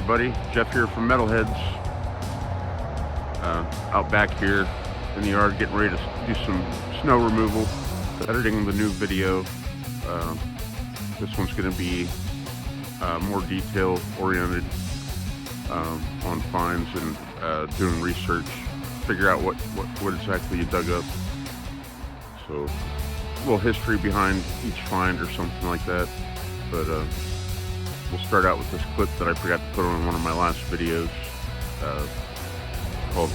everybody, Jeff here from Metalheads. Out back here in the yard getting ready to do some snow removal, editing the new video. This one's going to be more detail oriented on finds and doing research, figure out what exactly you dug up. So a little history behind each find or something like that. But we'll start out with this clip that I forgot to put on one of my last videos called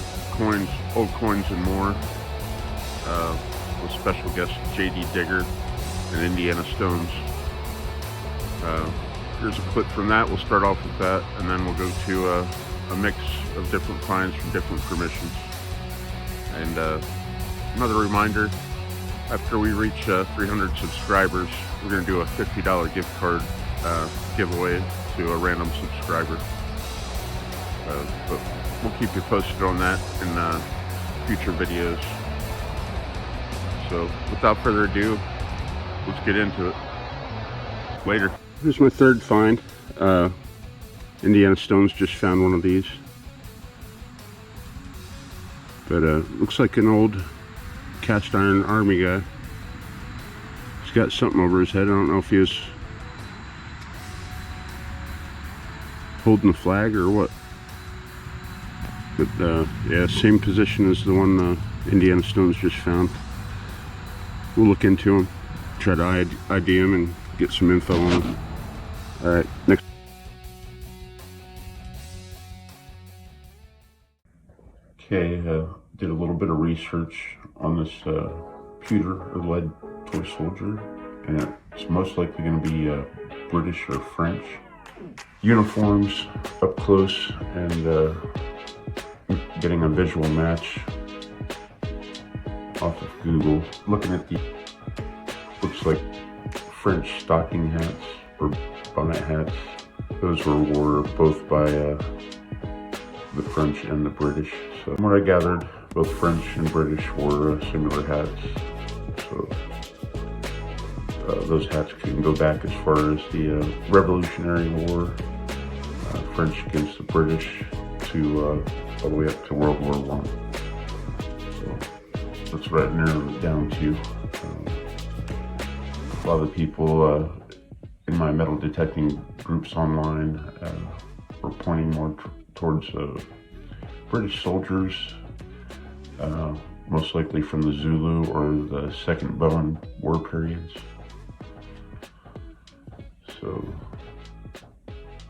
Old Coins and More, with special guest J.D. Digger and Indiana Stones. Here's a clip from that. We'll start off with that, and then we'll go to a mix of different finds from different permissions. And another reminder, after we reach 300 subscribers, we're going to do a $50 gift card giveaway to a random subscriber. But we'll keep you posted on that in future videos. So without further ado, let's get into it. Later. Here's my third find. Indiana Stones just found one of these. But looks like an old cast iron army guy. He's got something over his head. I don't know if he was holding the flag or what. But yeah, same position as the one Indiana Stones just found. We'll look into him, try to ID him and get some info on him. Alright, next. Okay, did a little bit of research on this pewter or lead toy soldier, and it's most likely going to be British or French. Uniforms up close and getting a visual match off of Google. Looking at the, looks like French stocking hats or bonnet hats. Those were worn both by the French and the British. So from what I gathered, both French and British wore similar hats. So those hats can go back as far as the Revolutionary War, French against the British, to all the way up to World War I. So that's what I narrowed it down to. A lot of the people in my metal detecting groups online were pointing more towards British soldiers, most likely from the Zulu or the Second Bowen War periods. So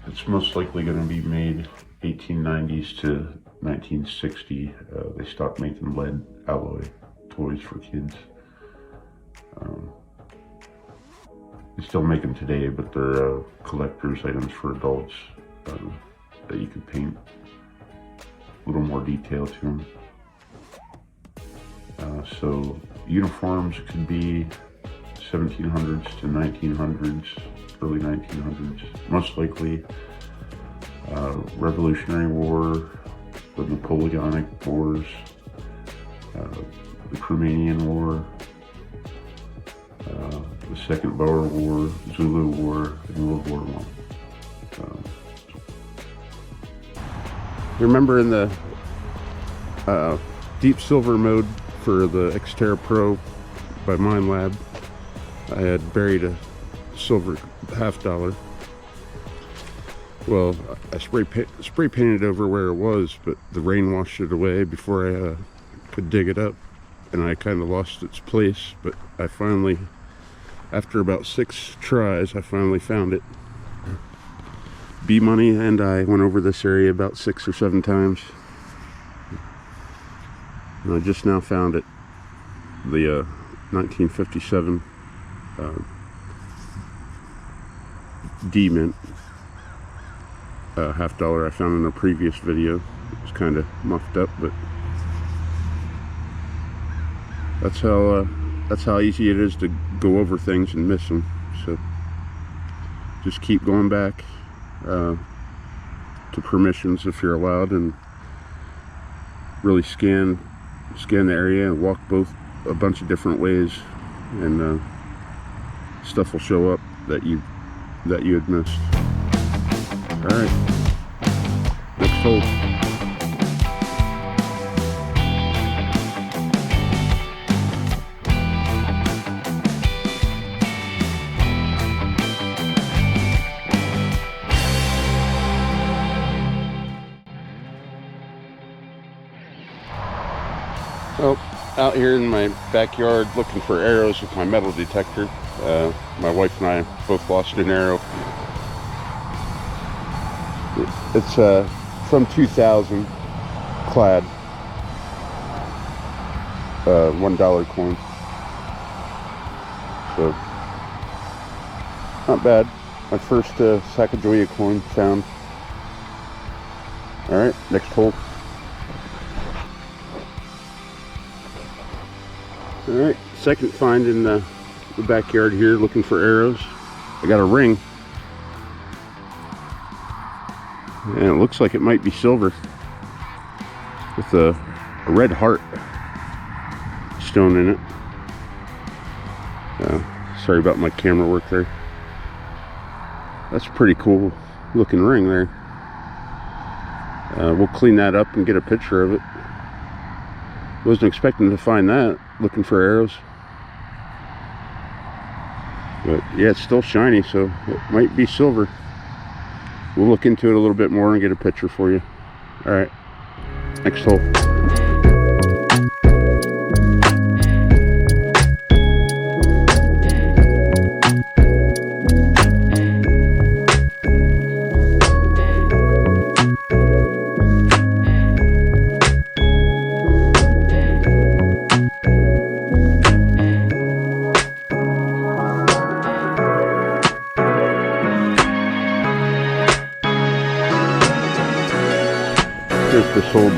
it's most likely going to be made 1890s to 1960. They stopped making lead alloy toys for kids. They still make them today, but they're collector's items for adults that you can paint a little more detail to them. So uniforms could be 1700s to 1900s, early 1900s. Most likely Revolutionary War, the Napoleonic Wars, the Crimean War, the Second Boer War, Zulu War, and World War I. Remember in the deep silver mode for the Xterra Pro by Mine Lab, I had buried a silver $50. Well, I spray painted over where it was, but the rain washed it away before I could dig it up, and I kind of lost its place. But I finally, after about 6 tries, I finally found it. B-Money and I went over this area about 6 or 7 times, and I just now found it. The 1957 D-Mint. $50 I found in a previous video. It was kind of muffed up, but that's how easy it is to go over things and miss them. So just keep going back to permissions if you're allowed, and really scan the area and walk a bunch of different ways, and stuff will show up that you had missed. All right. hole. Well, out here in my backyard looking for arrows with my metal detector. My wife and I both lost an arrow. It's from 2000, clad, $1 coin. So, not bad. My first Sacagawea coin found. Alright, next hole. Alright, second find in the backyard here, looking for arrows. I got a ring. And it looks like it might be silver. With a red heart stone in it. Sorry about my camera work there. That's a pretty cool looking ring there. We'll clean that up and get a picture of it. Wasn't expecting to find that, looking for arrows. But yeah, it's still shiny, so it might be silver. We'll look into it a little bit more and get a picture for you. Alright, next hole. There's this old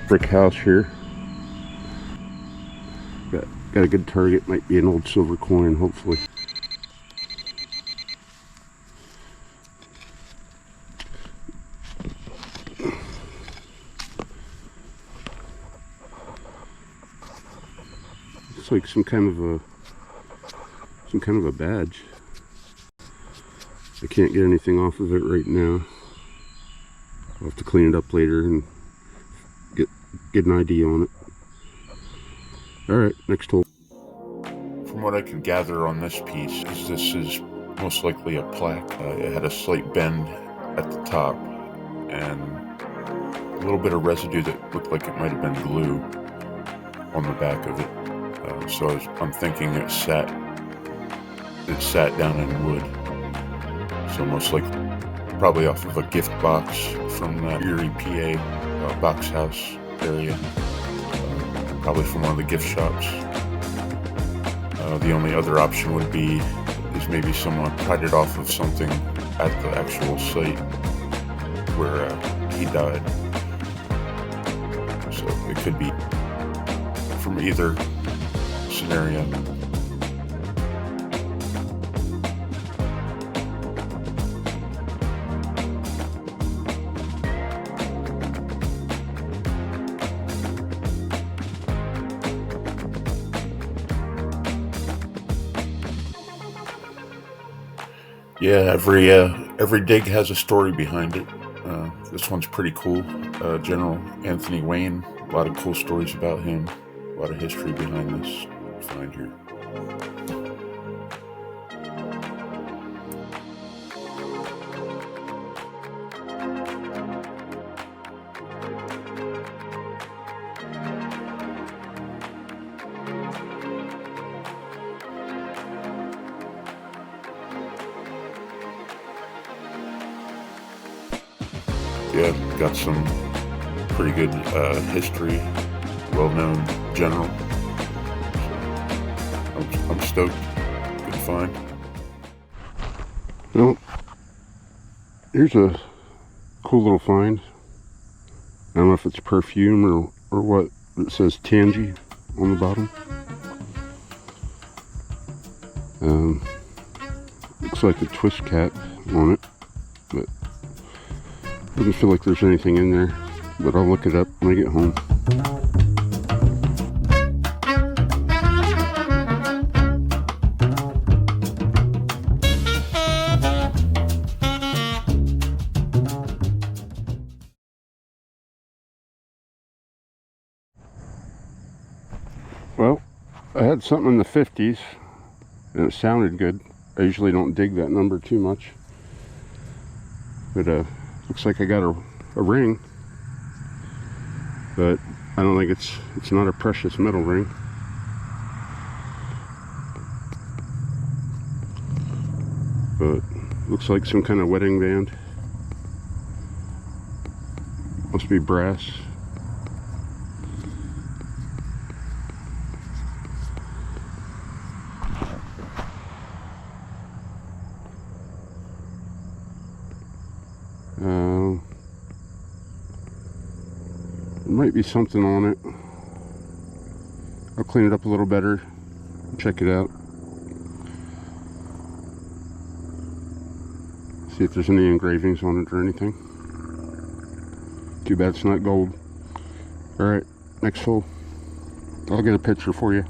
brick house here. Got a good target. Might be an old silver coin, hopefully. It's like some kind of a badge. I can't get anything off of it right now. I'll have to clean it up later and get an ID on it. Alright, next hole. From what I can gather on this piece, this is most likely a plaque. It had a slight bend at the top and a little bit of residue that looked like it might have been glue on the back of it. So I'm thinking it sat down in wood. So most likely probably off of a gift box from that Erie, PA box house area. Probably from one of the gift shops. The only other option would be is maybe someone pried it off of something at the actual site where he died. So it could be from either scenario. Yeah, every dig has a story behind it. This one's pretty cool. General Anthony Wayne, a lot of cool stories about him, a lot of history behind this find here. Yeah, got some pretty good history, well-known general. So I'm stoked. Good find. Well, here's a cool little find. I don't know if it's perfume or what. It says Tangy on the bottom. Looks like a twist cap on it, but doesn't feel like there's anything in there, but I'll look it up when I get home. Well, I had something in the 50s and it sounded good. I usually don't dig that number too much, but looks like I got a ring, but I don't think it's not a precious metal ring. But looks like some kind of wedding band. Must be brass. There might be something on it. I'll clean it up a little better and check it out. See if there's any engravings on it or anything. Too bad it's not gold. Alright, next hole. I'll get a picture for you.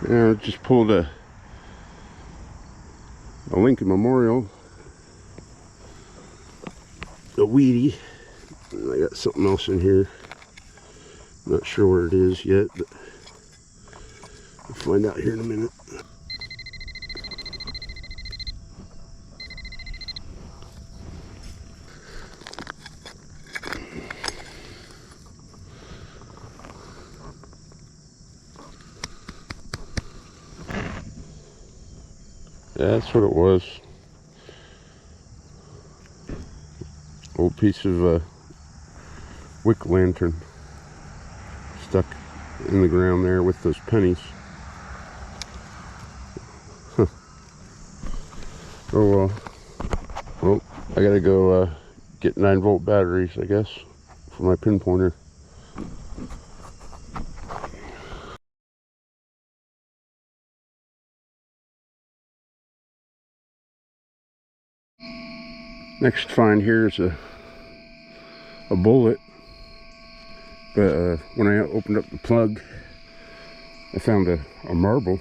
Yeah, I just pulled a Lincoln Memorial, a Wheatie. And I got something else in here. Not sure where it is yet, but we'll find out here in a minute. Yeah, that's what it was. Old piece of wick lantern stuck in the ground there with those pennies. Huh. Oh well. Well, I gotta go get 9-volt batteries, I guess, for my pinpointer. Next find here is a bullet, but when I opened up the plug, I found a marble.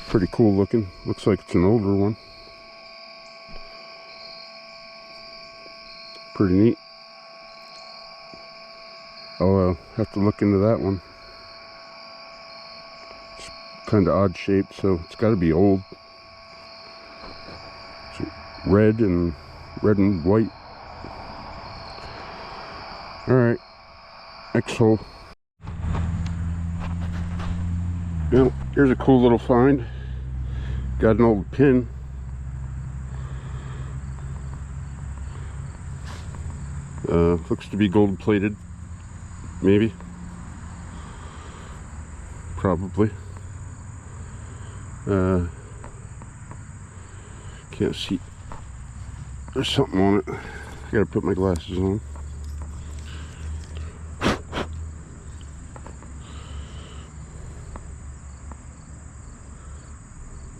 Pretty cool looking. Looks like it's an older one. Pretty neat. I'll have to look into that one. It's kind of odd shaped, so it's got to be old. It's red and white. Alright, next hole. Well, here's a cool little find. Got an old pin. Looks to be gold plated. Maybe. Probably. Can't see. There's something on it. I gotta put my glasses on.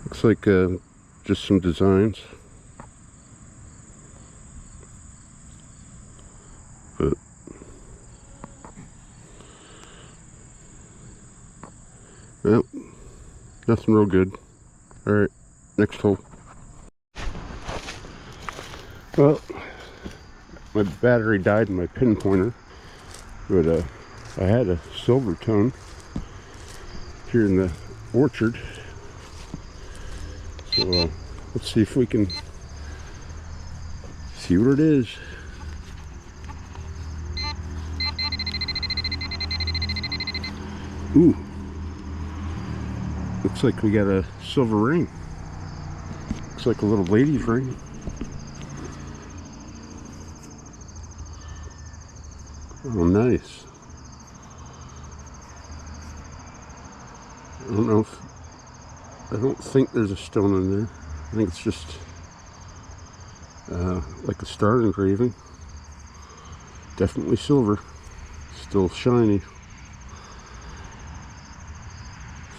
Looks like just some designs. But well, nothing real good. Alright, next hole. Well, my battery died in my pinpointer, but I had a silver tone here in the orchard. So let's see if we can see what it is. Ooh, looks like we got a silver ring. Looks like a little lady's ring. Oh, nice. I don't think there's a stone in there. I think it's just like a star engraving. Definitely silver. Still shiny.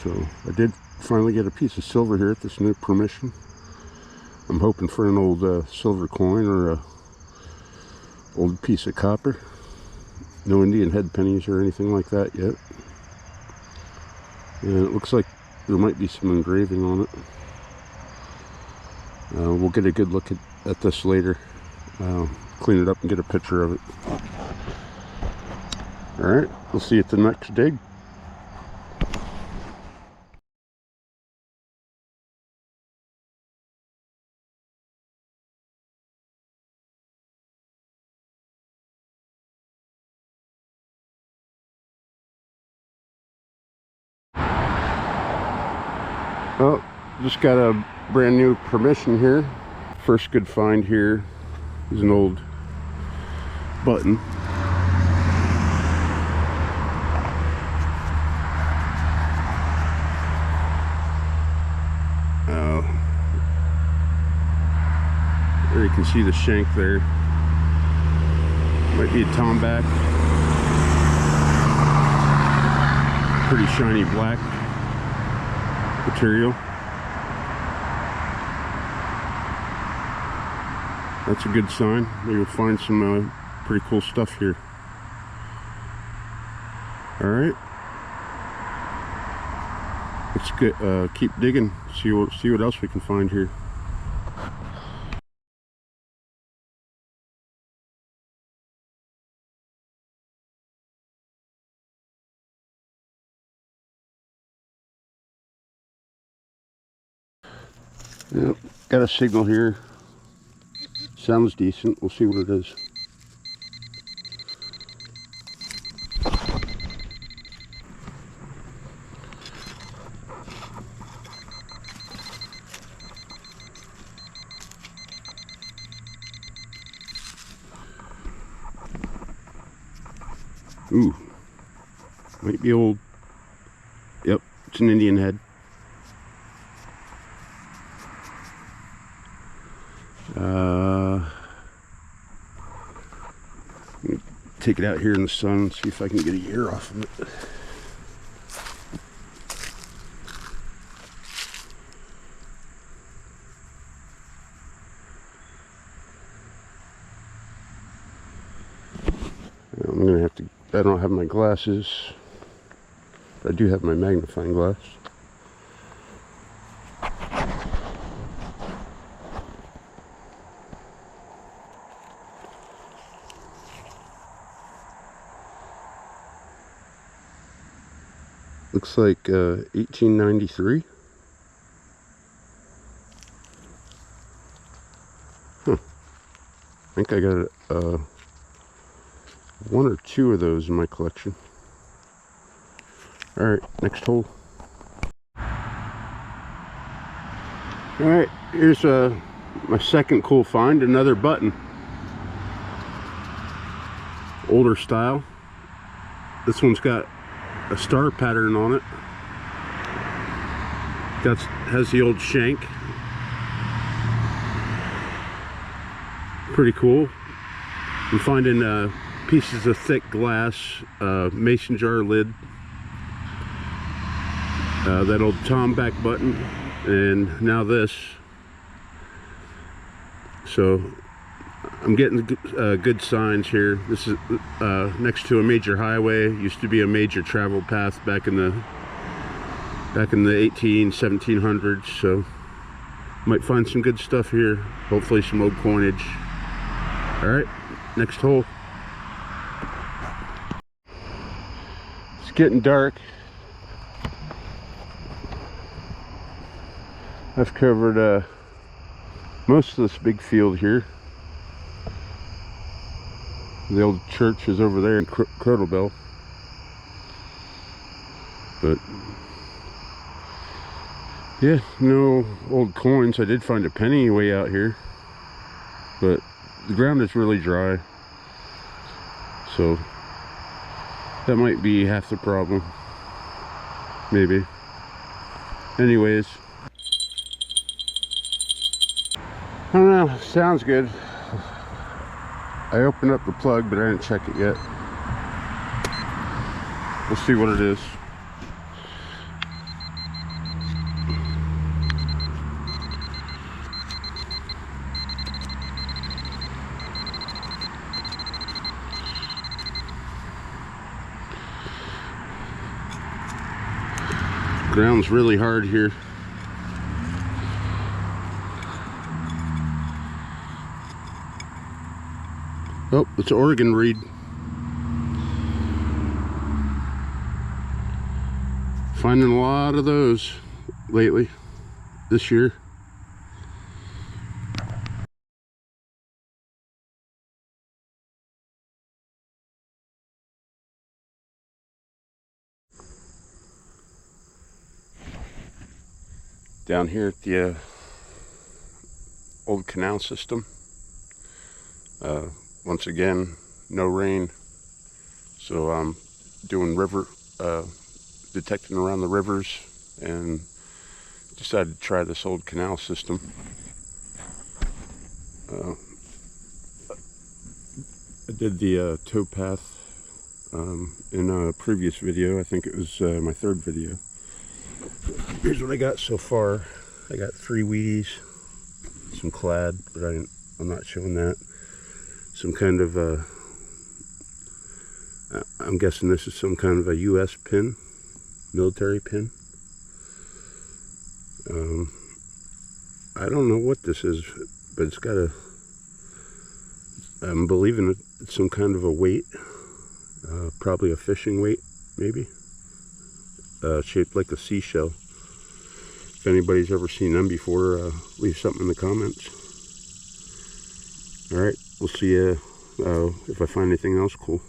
So I did finally get a piece of silver here at this new permission. I'm hoping for an old silver coin or a old piece of copper. No Indian head pennies or anything like that yet. And it looks like there might be some engraving on it. We'll get a good look at this later. Clean it up and get a picture of it. Alright, we'll see you at the next dig. Well, just got a brand new permission here. First good find here is an old button. There you can see the shank there. Might be a tomback. Pretty shiny black material. That's a good sign. Maybe we'll find some pretty cool stuff here. Alright. Let's get, keep digging, see what else we can find here. Yep, got a signal here. Sounds decent. We'll see what it is. Ooh, might be old. Yep, it's an Indian head. Take it out here in the sun and see if I can get a ear off of it. I'm gonna have to, I don't have my glasses, but I do have my magnifying glass. Looks like 1893. Huh. I think I got one or two of those in my collection. Alright, next hole. Alright, here's my second cool find, another button. Older style. This one's got a star pattern on it. Has the old shank. Pretty cool. I'm finding pieces of thick glass, mason jar lid, that old tomback button, and now this. So I'm getting good signs here. This is next to a major highway. Used to be a major travel path back in the 1700s. So might find some good stuff here. Hopefully some old coinage. All right, next hole. It's getting dark. I've covered most of this big field here. The old church is over there in Crottlebell. But yeah, no old coins. I did find a penny way out here, but the ground is really dry, so that might be half the problem, maybe. Anyways, I don't know, sounds good. I opened up the plug, but I didn't check it yet. We'll see what it is. Ground's really hard here. Oh, it's an Oregon reed. Finding a lot of those lately this year. Down here at the old canal system. Once again, no rain, so I'm doing river detecting around the rivers and decided to try this old canal system. I did the towpath in a previous video. I think it was my third video. Here's what I got so far. I got 3 Wheaties, some clad, but I'm not showing that. Some kind of I'm guessing this is some kind of a U.S. pin, military pin. I don't know what this is, but it's got a, I'm believing it's some kind of a weight, probably a fishing weight, maybe, shaped like a seashell. If anybody's ever seen them before, leave something in the comments. Alright, we'll see you if I find anything else cool.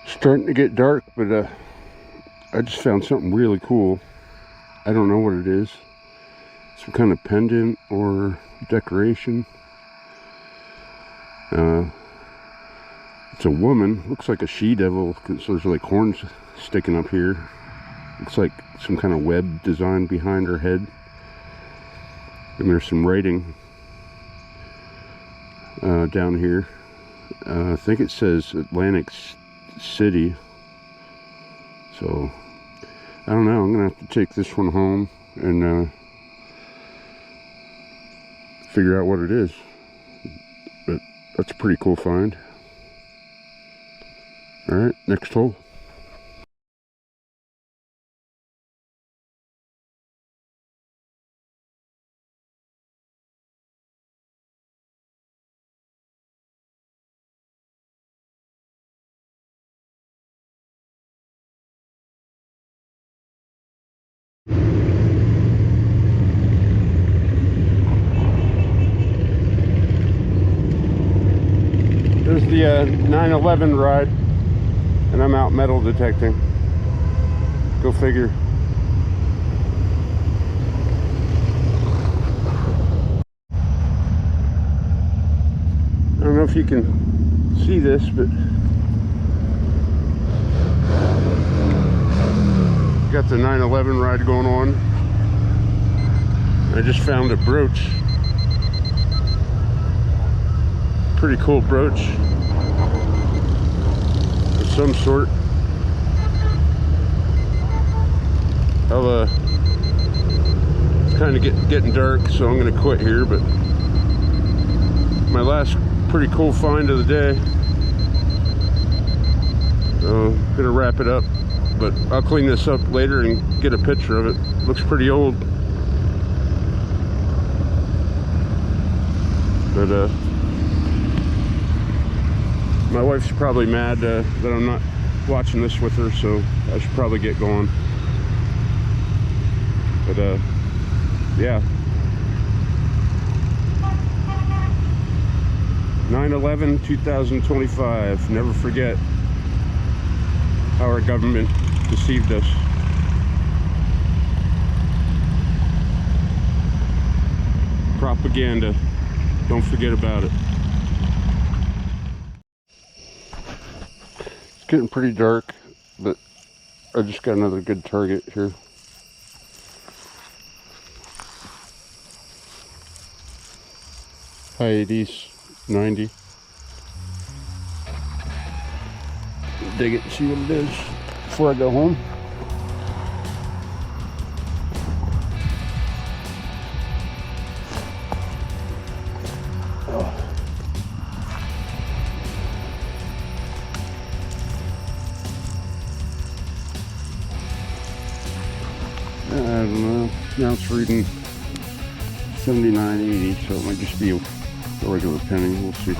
Starting to get dark, but I just found something really cool. I don't know what it is. Some kind of pendant or decoration. It's a woman. Looks like a she-devil, so there's like horns sticking up here. Looks like some kind of web design behind her head. And there's some writing down here. I think it says Atlantic City. So I don't know, I'm gonna have to take this one home and figure out what it is. But that's a pretty cool find. Alright, next hole. There's the 9/11 ride, and I'm out metal detecting. Go figure. I don't know if you can see this, but got the 9/11 ride going on. I just found a brooch. Pretty cool brooch of some sort. It's kind of getting dark, so I'm gonna quit here, but my last pretty cool find of the day. So I'm gonna wrap it up, but I'll clean this up later and get a picture of it. Looks pretty old, but my wife's probably mad that I'm not watching this with her, so I should probably get going. But yeah, 9/11/2025. Never forget how our government deceived us. Propaganda. Don't forget about it. It's getting pretty dark, but I just got another good target here. High 80s, 90. Dig it and see what it is before I go home. I don't know. Now it's reading $79.80, so it might just be a regular penny. We'll see.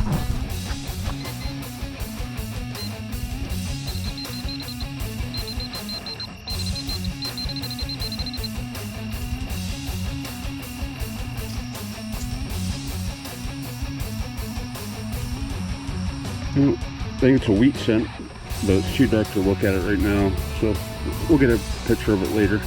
I think it's a wheat cent, but it's too dark to look at it right now, so we'll get a picture of it later.